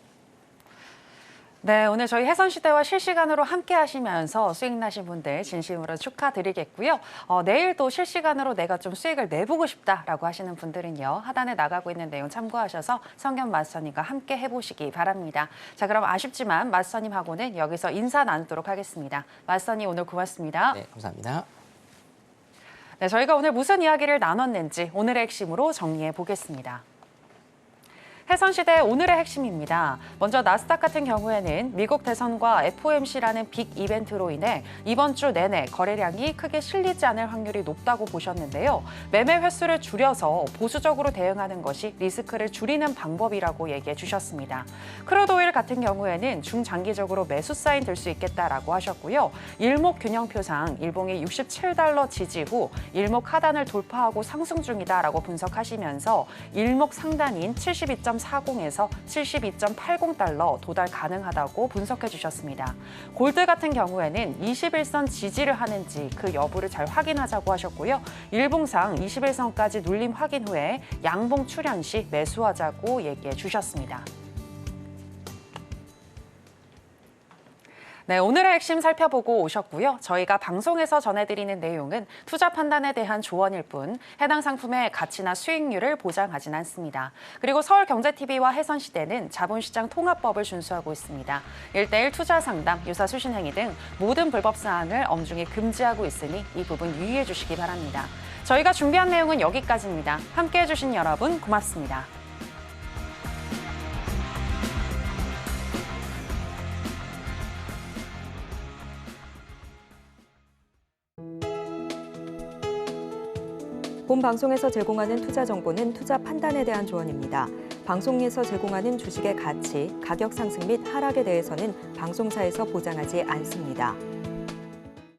네, 오늘 저희 해선시대와 실시간으로 함께 하시면서 수익 나신 분들 진심으로 축하드리겠고요. 내일도 실시간으로 내가 좀 수익을 내보고 싶다라고 하시는 분들은요. 하단에 나가고 있는 내용 참고하셔서 성견 마스터님과 함께 해보시기 바랍니다. 자, 그럼 아쉽지만 마스터님하고는 여기서 인사 나누도록 하겠습니다. 마스터님 오늘 고맙습니다. 네, 감사합니다. 네, 저희가 오늘 무슨 이야기를 나눴는지 오늘의 핵심으로 정리해 보겠습니다. 해선시대 오늘의 핵심입니다. 먼저 나스닥 같은 경우에는 미국 대선과 FOMC라는 빅 이벤트로 인해 이번 주 내내 거래량이 크게 실리지 않을 확률이 높다고 보셨는데요. 매매 횟수를 줄여서 보수적으로 대응하는 것이 리스크를 줄이는 방법이라고 얘기해 주셨습니다. 크루드오일 같은 경우에는 중장기적으로 매수 사인 들 수 있겠다라고 하셨고요. 일목균형표상 일봉이 $67 지지 후 일목 하단을 돌파하고 상승 중이다라고 분석하시면서 일목 상단인 72.40에서 72.80달러 도달 가능하다고 분석해 주셨습니다. 골드 같은 경우에는 21선 지지를 하는지 그 여부를 잘 확인하자고 하셨고요. 일봉상 21선까지 눌림 확인 후에 양봉 출현 시 매수하자고 얘기해 주셨습니다. 네, 오늘의 핵심 살펴보고 오셨고요. 저희가 방송에서 전해드리는 내용은 투자 판단에 대한 조언일 뿐 해당 상품의 가치나 수익률을 보장하진 않습니다. 그리고 서울경제TV와 해선시대는 자본시장 통합법을 준수하고 있습니다. 1:1 투자 상담, 유사 수신 행위 등 모든 불법 사항을 엄중히 금지하고 있으니 이 부분 유의해 주시기 바랍니다. 저희가 준비한 내용은 여기까지입니다. 함께해 주신 여러분 고맙습니다. 본 방송에서 제공하는 투자 정보는 투자 판단에 대한 조언입니다. 방송에서 제공하는 주식의 가치, 가격 상승 및 하락에 대해서는 방송사에서 보장하지 않습니다.